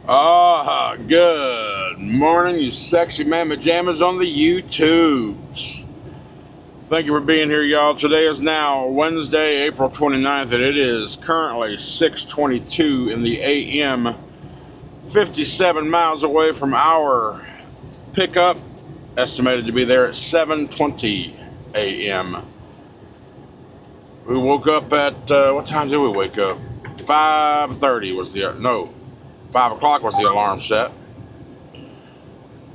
Good morning, you sexy mamma jammers on the YouTubes. Thank you for being here, y'all. Today is now Wednesday, April 29th, and it is currently 6:22 in the AM, 57 miles away from our pickup, estimated to be there at 7:20 a.m. We woke up at, what time did we wake up? 5:30 was the, no, 5 o'clock was the alarm set.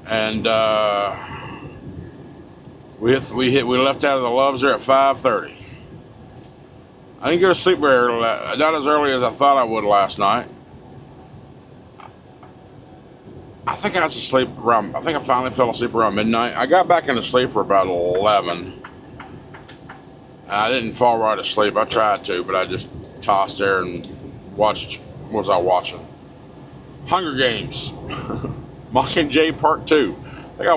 And we left out of the Loves there at 5:30. I didn't go to sleep very early, not as early as I thought I would last night. I think I finally fell asleep around midnight. I got back into sleep for about 11. I didn't fall right asleep. I tried to, but I just tossed there and watched. What was I watching? Hunger Games, Mockingjay Part 2. Like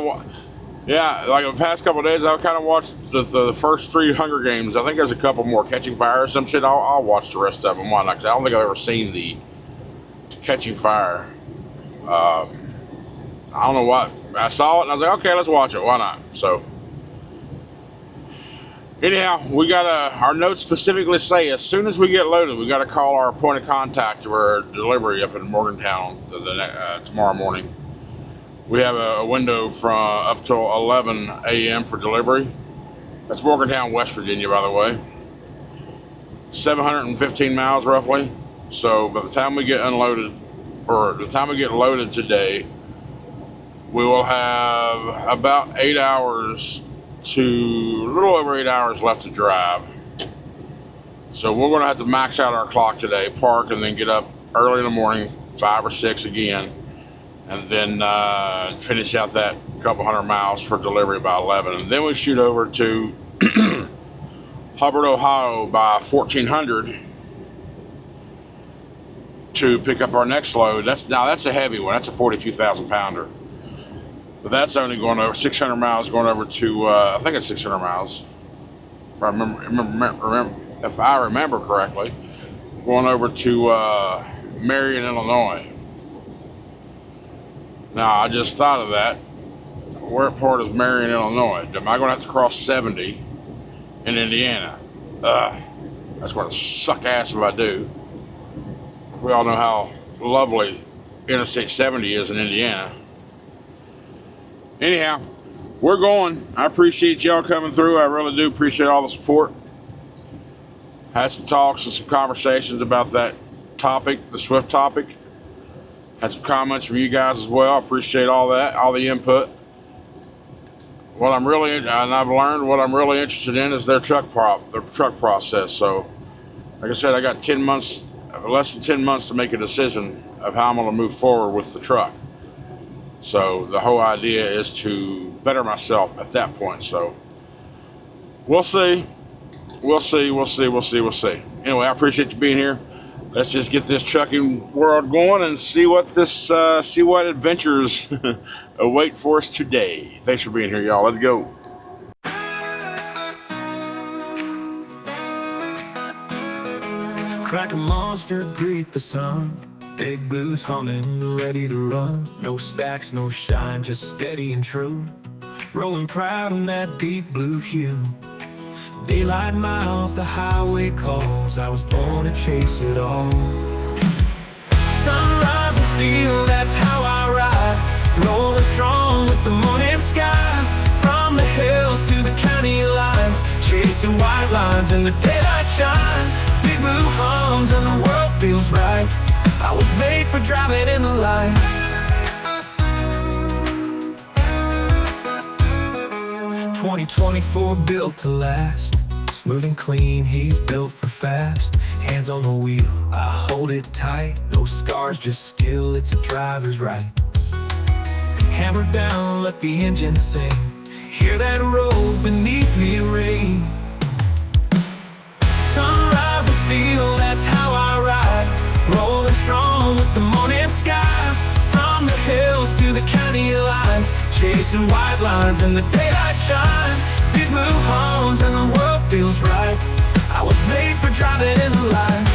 the past couple of days, I kind of watched the first 3 Hunger Games. I think there's a couple more, Catching Fire or some shit. I'll watch the rest of them. Why not? 'Cause I don't think I've ever seen the Catching Fire. I don't know what. I saw it and I was like, okay, let's watch it. Why not? So, anyhow, we got our notes specifically say as soon as we get loaded, we got to call our point of contact to our delivery up in Morgantown tomorrow morning. We have a window from up till 11 a.m. for delivery. That's Morgantown, West Virginia, by the way. 715 miles roughly. So by the time we get unloaded, or the time we get loaded today, we will have about 8 hours to a little over 8 hours left to drive. So we're going to have to max out our clock today, park, and then get up early in the morning, 5 or 6 again, and then finish out that couple hundred miles for delivery by 11. And then we shoot over to Hubbard, Ohio by 1400 to pick up our next load. That's a heavy one. That's a 42,000 pounder. But that's only going over 600 miles, going over to, I think it's 600 miles. If I remember correctly, going over to Marion, Illinois. Now, I just thought of that. Where part is Marion, Illinois? Am I going to have to cross 70 in Indiana? That's going to suck ass if I do. We all know how lovely Interstate 70 is in Indiana. Anyhow, we're going. I appreciate y'all coming through. I really do appreciate all the support. Had some talks and some conversations about that topic, the Swift topic. Had some comments from you guys as well. I appreciate all that, all the input. And I've learned what I'm really interested in is their truck process. So, like I said, I got less than 10 months to make a decision of how I'm going to move forward with the truck. So the whole idea is to better myself at that point. So we'll see. Anyway, I appreciate you being here. Let's just get this trucking world going and see what adventures await for us today. Thanks for being here, y'all. Let's go. Crack a monster, greet the sun. Big blues humming, ready to run. No stacks, no shine, just steady and true. Rolling proud in that deep blue hue. Daylight miles, the highway calls. I was born to chase it all. Sunrise and steel, that's how I ride. Rolling strong with the morning sky. From the hills to the county lines, chasing white lines in the daylight shine. Big blue hums and the world feels right. I was made for driving in the light. 2024 built to last. Smooth and clean, he's built for fast. Hands on the wheel, I hold it tight. No scars, just skill, it's a driver's right. Hammer down, let the engine sing. Hear that road beneath me ring. Sunrise and steel, that's how I ride. Rolling strong with the morning sky. From the hills to the county lines, chasing white lines in the daylight shine. Big blue homes and the world feels right. I was made for driving in the light.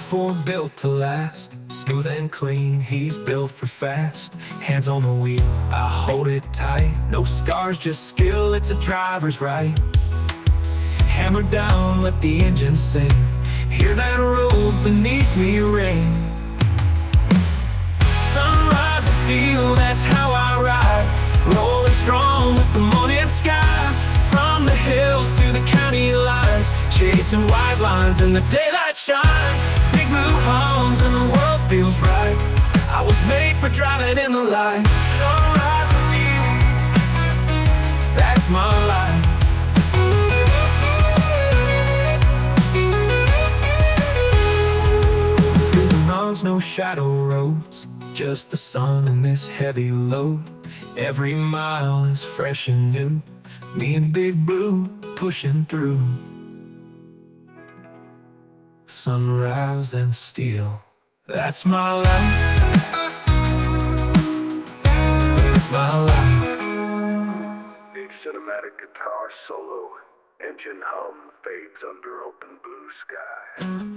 Ford built to last, smooth and clean, he's built for fast. Hands on the wheel, I hold it tight. No scars, just skill, it's a driver's right. Hammer down, let the engine sing. Hear that road beneath me ring. Sunrise and steel, that's how I ride. Rolling strong with the morning sky. From the hills to the county lines, chasing white lines in the daylight shine. Big blue homes and the world feels right. I was made for driving in the light. Sunrise and steel, that's my life. No shadow roads, just the sun and this heavy load. Every mile is fresh and new, me and Big Blue pushing through. Sunrise and steel, that's my life. That's my life. A cinematic guitar solo, engine hum fades under open blue sky.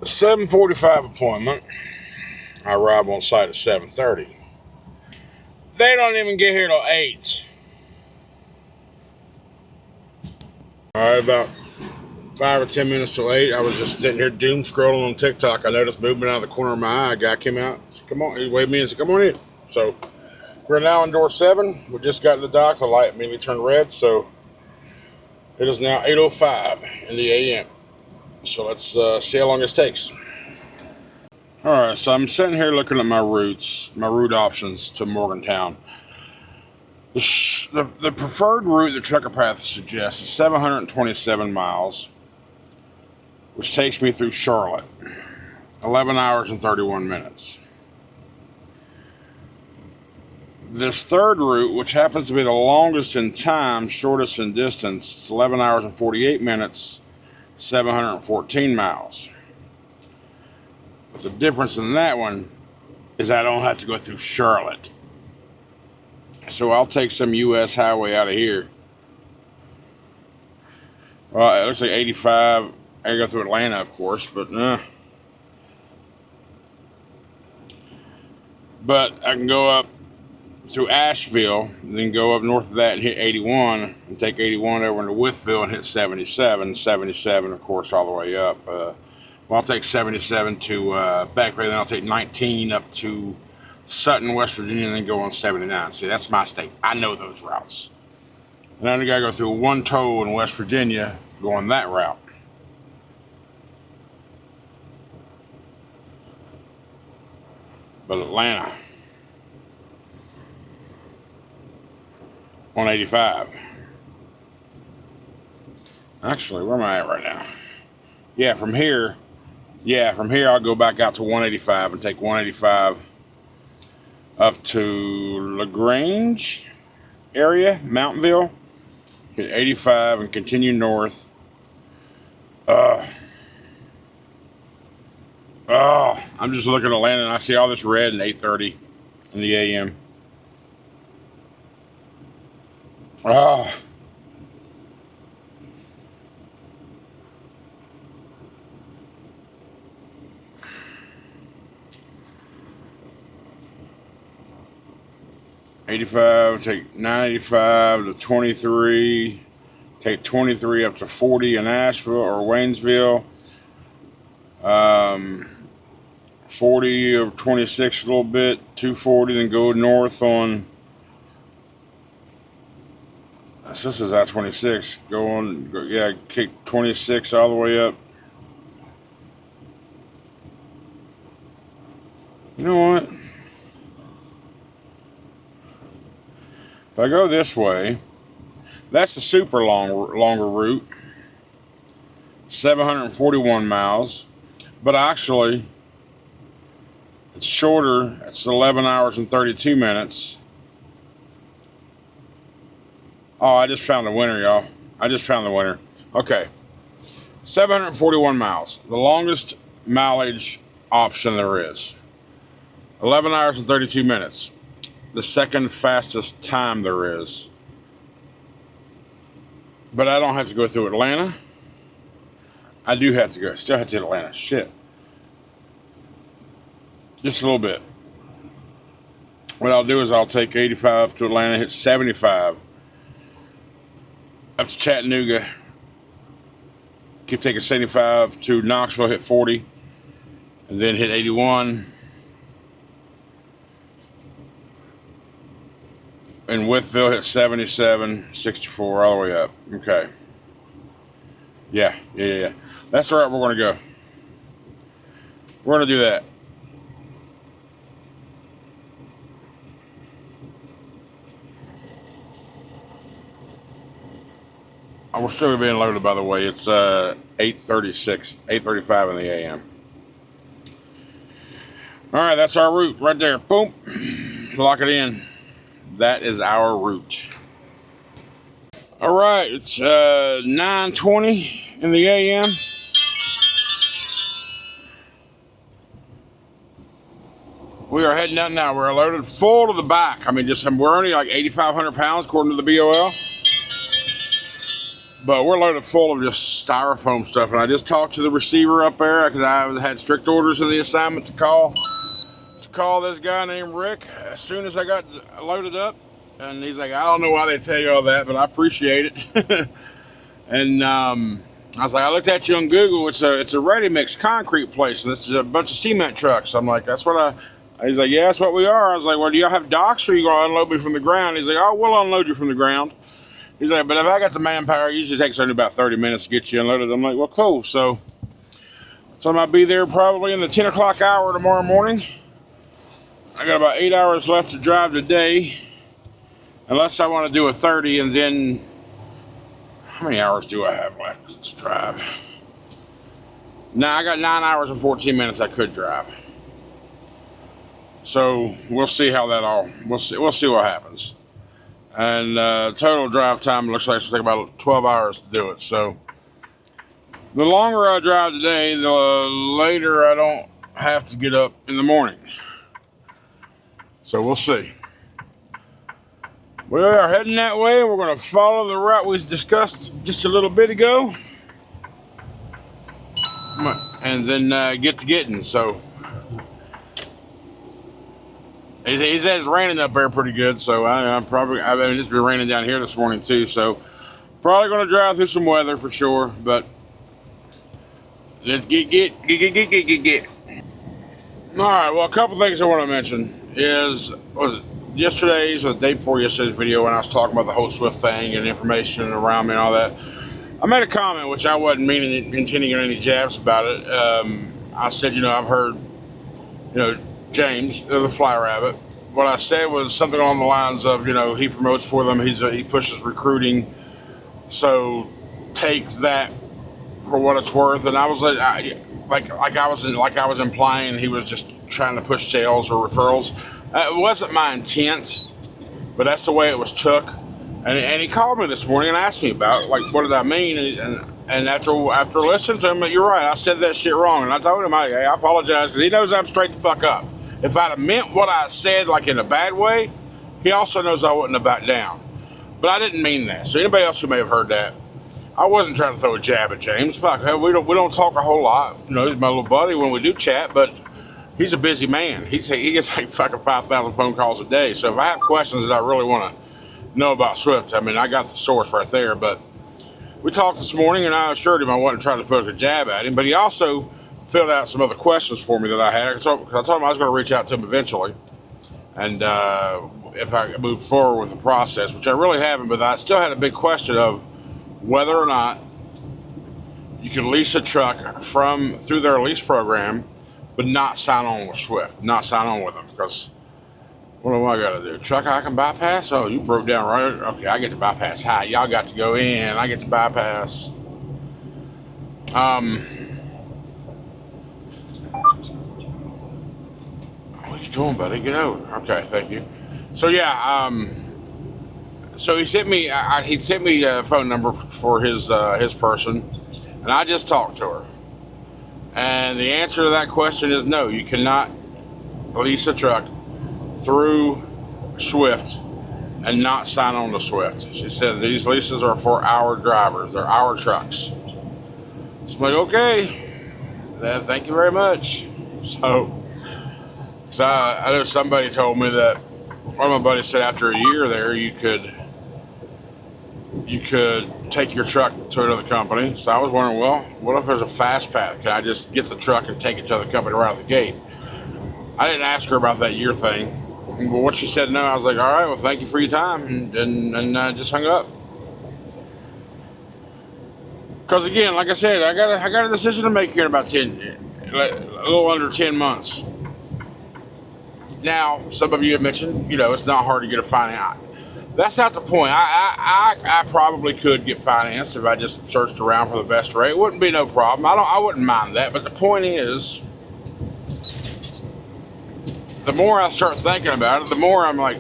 7:45 appointment. I arrive on site at 7:30. They don't even get here till 8. Alright, about 5 or 10 minutes till 8, I was just sitting here doom scrolling on TikTok. I noticed movement out of the corner of my eye. A guy came out, said, come on, he waved me and said, come on in. So we're now on door 7. We just got in the dock. The light immediately turned red, so it is now 8:05 in the AM. So let's see how long this takes. Alright, so I'm sitting here looking at my routes, my route options to Morgantown. The preferred route the Trucker Path suggests is 727 miles, which takes me through Charlotte. 11 hours and 31 minutes. This third route, which happens to be the longest in time, shortest in distance, it's 11 hours and 48 minutes, 714 miles. But the difference in that one is I don't have to go through Charlotte. So I'll take some U.S. highway out of here. Well, it looks like 85. I go through Atlanta, of course, but But I can go up through Asheville, then go up north of that and hit 81, and take 81 over into Wytheville and hit 77. 77, of course, all the way up. Well, I'll take 77 to Beckley, then I'll take 19 up to Sutton, West Virginia, and then go on 79. See, that's my state. I know those routes. And then I gotta go through One Toe in West Virginia, going that route. But Atlanta, 185. Actually, where am I at right now? Yeah, from here I'll go back out to 185 and take 185 up to LaGrange area, Mountainville, hit 85 and continue north. I'm just looking at Atlanta and I see all this red at 8:30 in the AM. 85, take 985 to 23, take 23 up to 40 in Asheville or Waynesville, 40 or 26 a little bit, 240, then go north on, this is I-26, kick 26 all the way up. You know what? If I go this way, that's the super longer route, 741 miles, but actually it's shorter. It's 11 hours and 32 minutes. Oh, I just found the winner, y'all. I just found the winner. Okay, 741 miles, the longest mileage option there is. 11 hours and 32 minutes. The second fastest time there is. But I don't have to go through Atlanta. I do have to go. Still have to hit Atlanta. Shit. Just a little bit. What I'll do is I'll take 85 up to Atlanta, hit 75 up to Chattanooga. Keep taking 75 to Knoxville, hit 40, and then hit 81. In Wytheville, hit 77, 64, all the way up. Okay. Yeah. That's the route we're going to go. We're going to do that. We're still being loaded, by the way. It's 8:36, 8:35 in the a.m. All right, that's our route right there. Boom. Lock it in. That is our route. All right, it's 9:20 in the a.m. We are heading out now. We're loaded full to the back. I mean, we're only like 8,500 pounds according to the BOL. But we're loaded full of just styrofoam stuff. And I just talked to the receiver up there because I had strict orders in the assignment to call this guy named Rick as soon as I got loaded up. And he's like, I don't know why they tell you all that, but I appreciate it. And I was like, I looked at you on Google. It's a ready-mix concrete place. This is a bunch of cement trucks. I'm like, that's what he's like, yeah, that's what we are. I was like, well, do y'all have docks or are you going to unload me from the ground? He's like, oh, we'll unload you from the ground. He's like, but if I got the manpower, it usually takes only about 30 minutes to get you unloaded. I'm like, well, cool. So I'll be there probably in the 10 o'clock hour tomorrow morning. I got about 8 hours left to drive today. Unless I want to do a 30 and then, how many hours do I have left to drive? Now I got 9 hours and 14 minutes I could drive. So we'll see how that we'll see what happens. And total drive time looks like it's going to take about 12 hours to do it. So the longer I drive today, the later I don't have to get up in the morning. So we'll see. We are heading that way. We're going to follow the route we discussed just a little bit ago. And then get to getting. So he said it's raining up there pretty good, so I mean, it's been raining down here this morning too, so probably going to drive through some weather for sure, but let's get. All right, well, a couple things I want to mention is, yesterday's or the day before yesterday's video when I was talking about the whole Swift thing and information around me and all that, I made a comment which I wasn't intending on any jabs about it. I said, I've heard, James, the Fly Rabbit. What I said was something along the lines of, he promotes for them. He pushes recruiting. So take that for what it's worth. And I was like I was implying he was just trying to push sales or referrals. It wasn't my intent, but that's the way it was took. And he called me this morning and asked me about it, like, what did I mean? And after listening to him, you're right, I said that shit wrong. And I told him, I apologize, because he knows I'm straight the fuck up. If I'd have meant what I said, like in a bad way, he also knows I wouldn't have backed down. But I didn't mean that. So anybody else who may have heard that, I wasn't trying to throw a jab at James. Fuck, we don't talk a whole lot. He's my little buddy when we do chat, but he's a busy man. He gets like fucking 5,000 phone calls a day. So if I have questions that I really want to know about Swift, I mean, I got the source right there. But we talked this morning, and I assured him I wasn't trying to put a jab at him. But he also filled out some other questions for me that I had. So I told him I was going to reach out to him eventually. And if I move forward with the process, which I really haven't, but I still had a big question of whether or not you can lease a truck through their lease program, but not sign on with Swift, not sign on with them. Because what do I got to do? Truck I can bypass? Oh, you broke down right. Okay, I get to bypass high. Y'all got to go in. I get to bypass. What are you doing, buddy? Get over. Okay, thank you. So yeah, so he sent me a phone number for his person, and I just talked to her. And the answer to that question is no. You cannot lease a truck through Swift and not sign on to Swift. She said these leases are for our drivers. They're our trucks. So I'm like, okay, thank you very much. So I know somebody told me that one of my buddies said after a year there you could take your truck to another company. So I was wondering, well, what if there's a fast path? Can I just get the truck and take it to the company right out the gate? I didn't ask her about that year thing. But when she said no, I was like, all right, well, thank you for your time, and I just hung up. Because again, like I said, I got a decision to make here in about a little under 10 months. Now, some of you have mentioned, it's not hard to get a finance. That's not the point. I probably could get financed if I just searched around for the best rate. It wouldn't be no problem. I wouldn't mind that. But the point is, the more I start thinking about it, the more I'm like,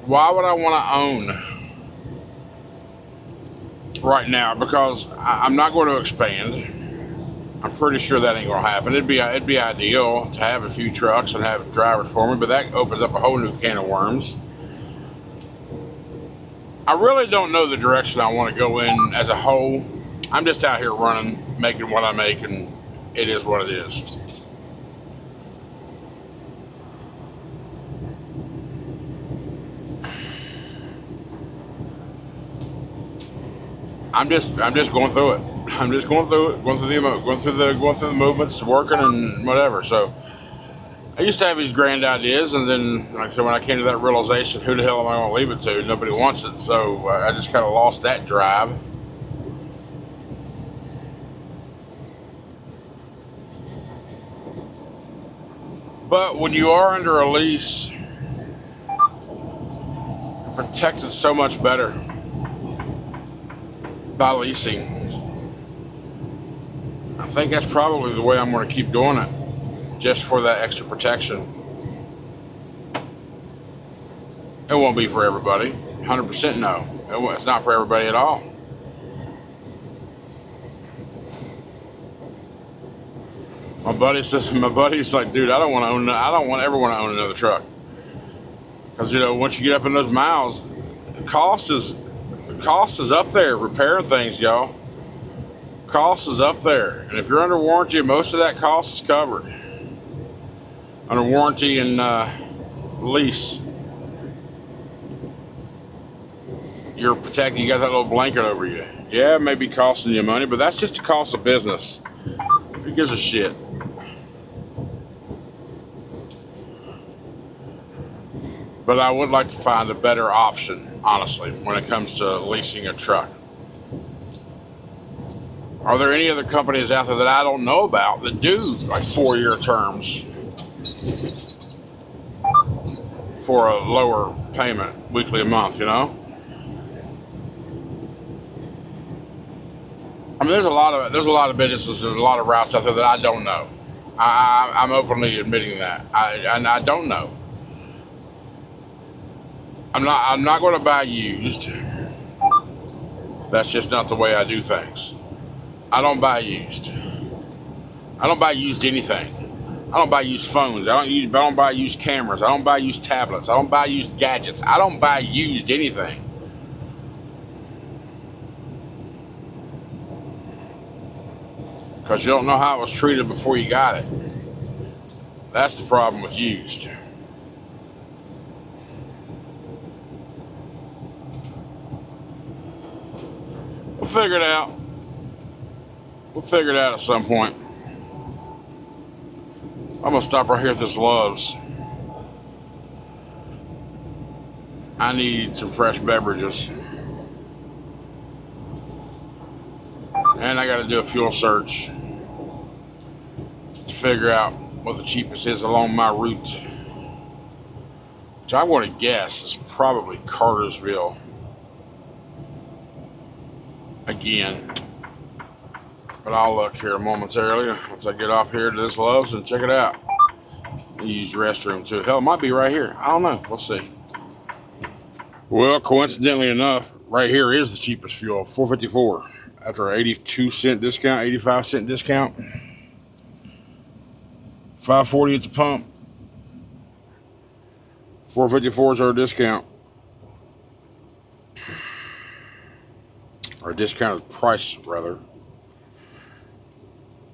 why would I want to own right now? Because I'm not going to expand. I'm pretty sure that ain't going to happen. It'd be ideal to have a few trucks and have drivers for me, but that opens up a whole new can of worms. I really don't know the direction I want to go in as a whole. I'm just out here running, making what I make, and it is what it is. I'm just going through it. I'm just going through it, going through the movements, working and whatever. So I used to have these grand ideas, and then, like I said, when I came to that realization, who the hell am I going to leave it to? Nobody wants it, so I just kind of lost that drive. But when you are under a lease, you're protected so much better by leasing. I think that's probably the way I'm going to keep doing it, just for that extra protection. It won't be for everybody. 100% no. It's not for everybody at all. My buddy's like, dude, I don't ever want to own another truck. Because once you get up in those miles, the cost is up there. Repairing things, y'all. Cost is up there, and if you're under warranty, most of that cost is covered under warranty and lease. You're protected. You got that little blanket over you. Yeah, it may be costing you money, but that's just the cost of business. Who gives a shit? But I would like to find a better option, honestly, when it comes to leasing a truck. Are there any other companies out there that I don't know about that do like 4-year terms for a lower payment, weekly a month, I mean, there's a lot of businesses and a lot of routes out there that I don't know. I'm openly admitting that. I don't know. I'm not going to buy used. That's just not the way I do things. I don't buy used. I don't buy used anything. I don't buy used phones. I don't buy used cameras. I don't buy used tablets. I don't buy used gadgets. I don't buy used anything. Because you don't know how it was treated before you got it. That's the problem with used. We'll figure it out. We'll figure it out at some point. I'm gonna stop right here at this Love's. I need some fresh beverages. And I gotta do a fuel search to figure out what the cheapest is along my route. Which I'm gonna guess is probably Cartersville. Again. But I'll look here momentarily once I get off here to this Love's and check it out. Use the restroom too. Hell, it might be right here. I don't know. We'll see. Well, coincidentally enough, right here is the cheapest fuel, $4.54. After an 82-cent discount, 85-cent discount. $5.40 at the pump. $4.54 is our discount. Our discounted price, rather.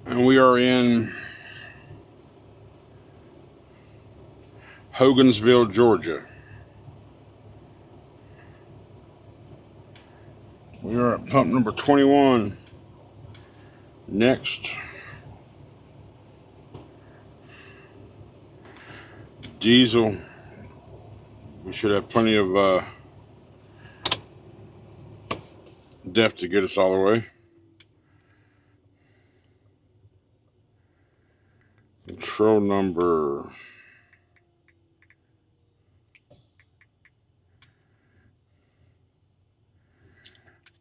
And we are in Hogansville, Georgia. We are at pump number 21. Next. Diesel. We should have plenty of depth to get us all the way. Control number.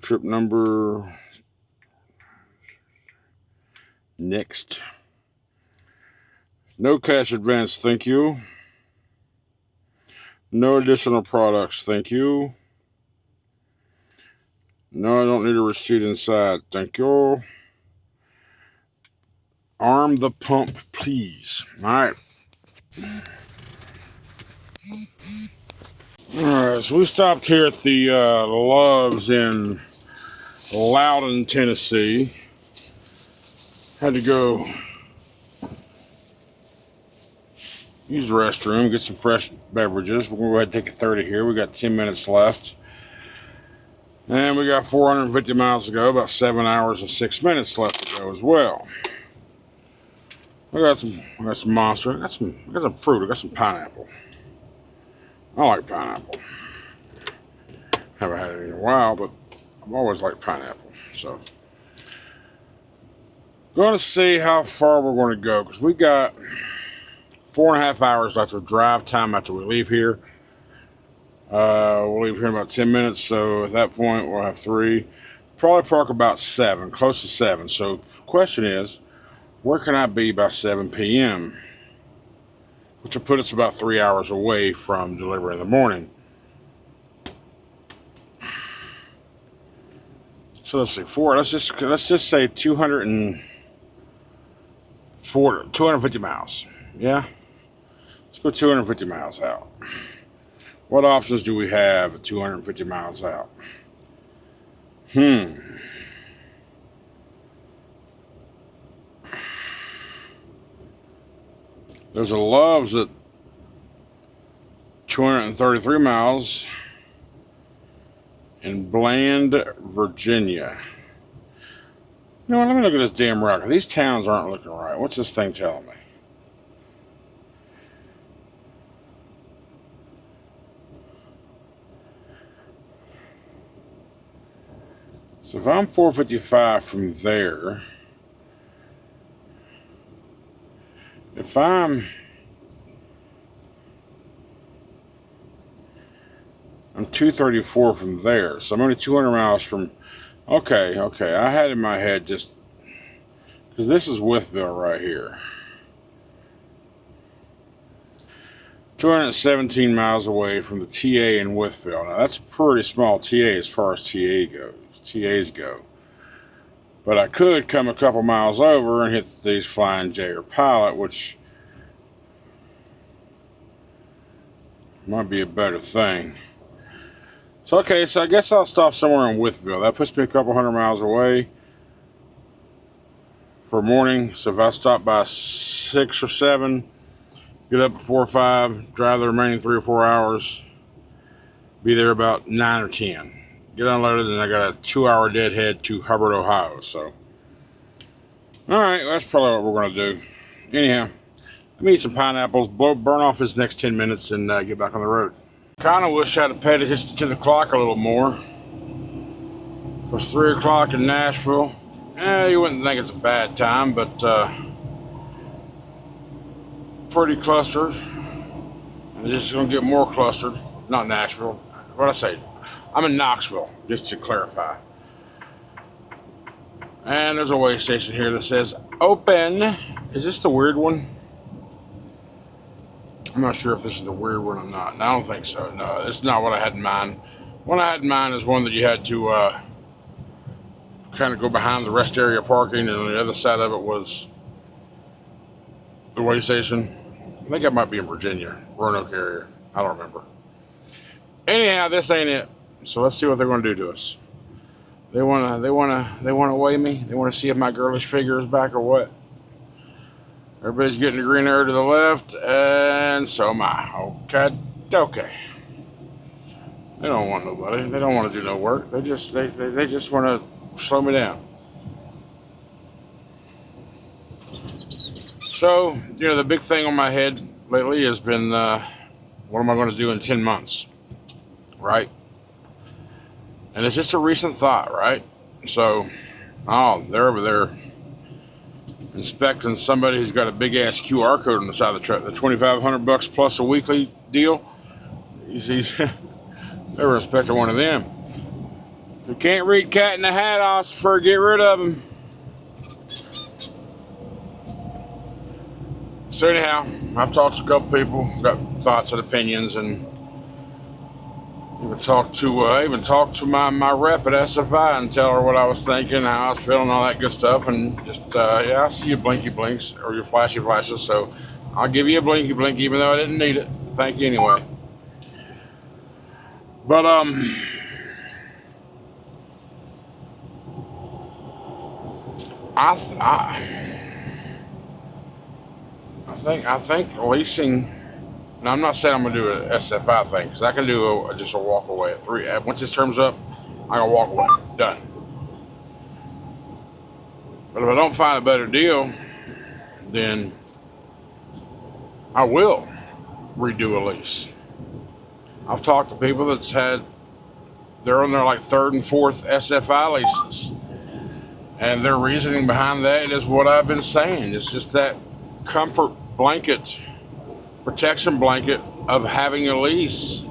Trip number. Next. No cash advance, thank you. No additional products, thank you. No, I don't need a receipt inside, thank you. Arm the pump, please. Alright. Alright, so we stopped here at the Loves in Loudon, Tennessee. Had to go use the restroom, get some fresh beverages. We're going to go ahead and take a 30 here. We got 10 minutes left. And we got 450 miles to go, about 7 hours and 6 minutes left to go as well. I got some Monster. I got some fruit. I got some pineapple. I like pineapple. Haven't had it in a while, but I've always liked pineapple. So, going to see how far we're going to go, because we got 4.5 hours left of drive time after we leave here. We'll leave here in about 10 minutes, so at that point we'll have 3. Probably park about 7, close to 7. So the question is, where can I be by 7 p.m.? Which will put us about 3 hours away from delivery in the morning. So let's see, let's just say 250 miles. Yeah? Let's go 250 miles out. What options do we have at 250 miles out? There's a Love's at 233 miles in Bland, Virginia. You know what, let me look at this damn route. These towns aren't looking right. What's this thing telling me? So if I'm 455 from there, if I'm 234 from there, so I'm only 200 miles from, okay, I had in my head just, because this is Wytheville right here. 217 miles away from the TA in Wytheville. Now that's a pretty small TA as far as TAs go. But I could come a couple miles over and hit these Flying J or Pilot, which might be a better thing. So okay, so I guess I'll stop somewhere in Wytheville. That puts me a couple hundred miles away for morning. So if I stop by 6 or 7, get up at 4 or 5, drive the remaining 3 or 4 hours, be there about 9 or 10. Get unloaded, and I got a 2-hour deadhead to Hubbard, Ohio. So, alright, that's probably what we're going to do. Anyhow, let me eat some pineapples, burn off this next 10 minutes, and get back on the road. Kind of wish I'd have paid attention to the clock a little more. It was 3 o'clock in Nashville. You wouldn't think it's a bad time, but pretty clustered. And it's just going to get more clustered. Not Nashville. What'd I say? I'm in Knoxville, just to clarify. And there's a way station here that says open. Is this the weird one? I'm not sure if this is the weird one or not. I don't think so. No, this is not what I had in mind. What I had in mind is one that you had to kind of go behind the rest area parking, and on the other side of it was the way station. I think that might be in Virginia, Roanoke area. I don't remember. Anyhow, this ain't it. So let's see what they're going to do to us. They want to weigh me. They want to see if my girlish figure is back or what. Everybody's getting the green arrow to the left, and so am I. Okay. They don't want nobody. They don't want to do no work. They just want to slow me down. So, you know, the big thing on my head lately has been, what am I going to do in 10 months, right? And it's just a recent thought, right? So, they're over there inspecting somebody who's got a big ass QR code on the side of the truck, the $2,500 plus a weekly deal. He's they were inspecting one of them. If you can't read cat in the hat, Ossifer, get rid of him. So anyhow, I've talked to a couple people, got thoughts and opinions, and even talked to my rep at SFI and tell her what I was thinking, how I was feeling, all that good stuff, and just yeah, I see your blinky blinks or your flashy flashes, so I'll give you a blinky blink even though I didn't need it. Thank you anyway. But I think leasing. Now I'm not saying I'm gonna do an SFI thing because I can do just a walk away at 3. Once this term's up, I can walk away. Done. But if I don't find a better deal, then I will redo a lease. I've talked to people they're on their like 3rd and 4th SFI leases. And their reasoning behind that is what I've been saying. It's just that comfort blanket, protection blanket of having a lease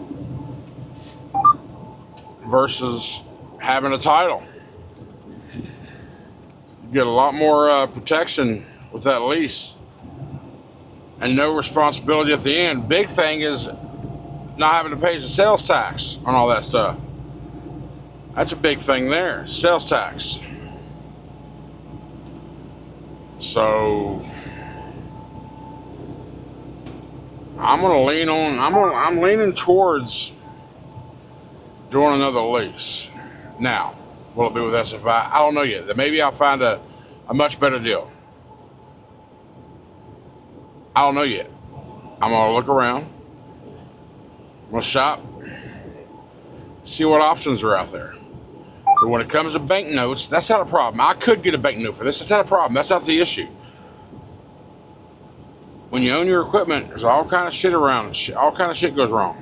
versus having a title. You get a lot more protection with that lease and no responsibility at the end. Big thing is not having to pay the sales tax on all that stuff. That's a big thing there, sales tax. So I'm leaning towards doing another lease. Now, will it be with SFI? I don't know yet. Maybe I'll find a much better deal. I don't know yet. I'm gonna look around. I'm gonna shop, see what options are out there. But when it comes to bank notes, that's not a problem. I could get a bank note for this. It's not a problem. That's not the issue. When you own your equipment, there's all kind of shit around. All kind of shit goes wrong.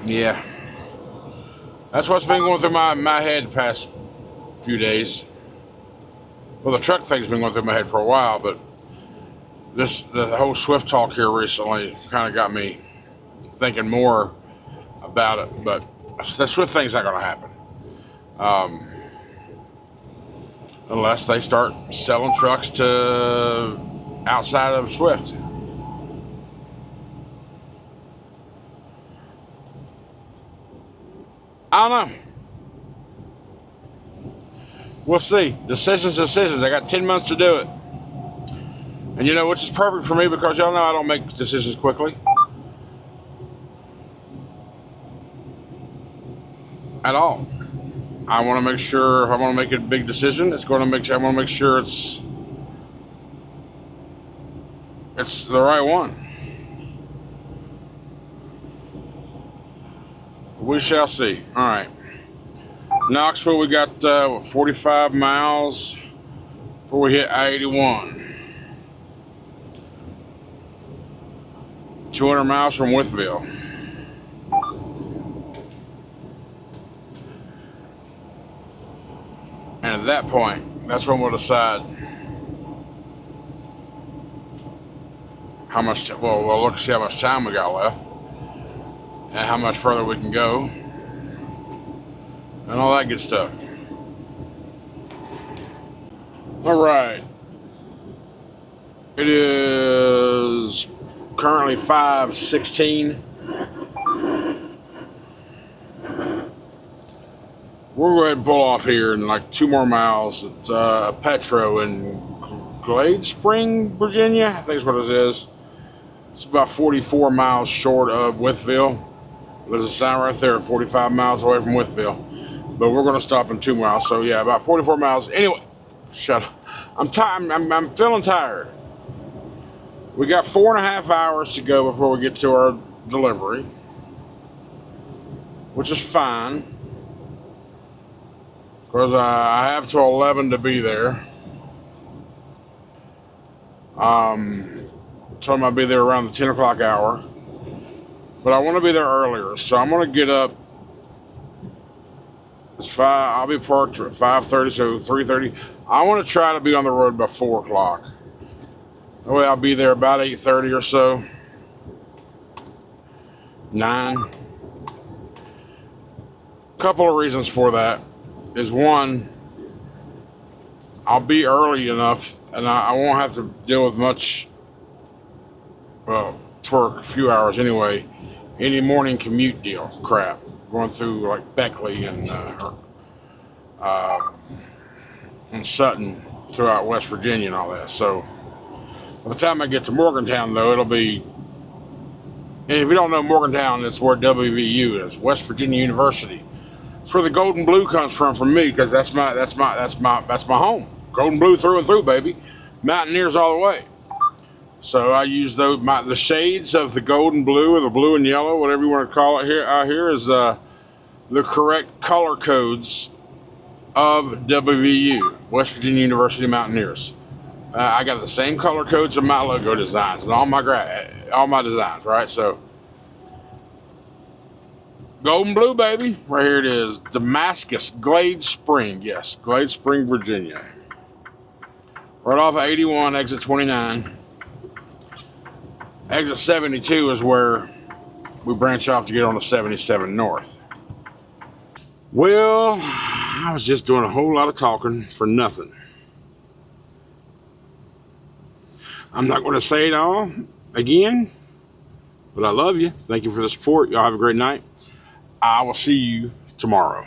Yeah. That's what's been going through my head the past few days. Well, the truck thing's been going through my head for a while, but the whole Swift talk here recently kind of got me thinking more about it. But the Swift thing's not going to happen. Unless they start selling trucks to outside of Swift. I don't know. We'll see. Decisions. I got 10 months to do it. And you know, which is perfect for me because y'all know I don't make decisions quickly. At all. I want to make sure if I want to make a big decision, I want to make sure it's the right one. We shall see. All right. Knoxville, we got 45 miles before we hit I-81. 200 miles from Wytheville. And at that point, that's when we'll decide how much, we'll look to see how much time we got left and how much further we can go and all that good stuff. All right. It is currently 5:16. We'll go ahead and pull off here in like 2 more miles. It's Petro in Glade Spring, Virginia. I think is what it is. It's about 44 miles short of Withville. There's a sign right there, 45 miles away from Withville. But we're going to stop in 2 miles. So yeah, about 44 miles. Anyway, shut up. I'm tired. I'm feeling tired. We got 4.5 hours to go before we get to our delivery, which is fine. Because I have till 11 to be there. Told him I'd be there around the 10 o'clock hour. But I want to be there earlier, so I'm going to get up. It's 5. I'll be parked at 5:30, so 3:30. I want to try to be on the road by 4 o'clock. That way I'll be there about 8:30 or so. 9. Couple of reasons for that is, one, I'll be early enough and I won't have to deal with much, well, for a few hours anyway, any morning commute deal crap going through like Beckley and Sutton throughout West Virginia and all that. So by the time I get to Morgantown, though, it'll be, and if you don't know Morgantown, it's where WVU is, West Virginia University. It's where the Golden Blue comes from me, because that's my home. Golden Blue through and through, baby. Mountaineers all the way. So I use the shades of the golden blue or the blue and yellow, whatever you want to call it out here is the correct color codes of WVU, West Virginia University Mountaineers. I got the same color codes of my logo designs and all my designs, right? So golden blue, baby. Right here it is. Damascus, Glade Spring. Yes, Glade Spring, Virginia. Right off of 81, exit 29. Exit 72 is where we branch off to get on the 77 north. Well, I was just doing a whole lot of talking for nothing. I'm not going to say it all again, but I love you. Thank you for the support. Y'all have a great night. I will see you tomorrow.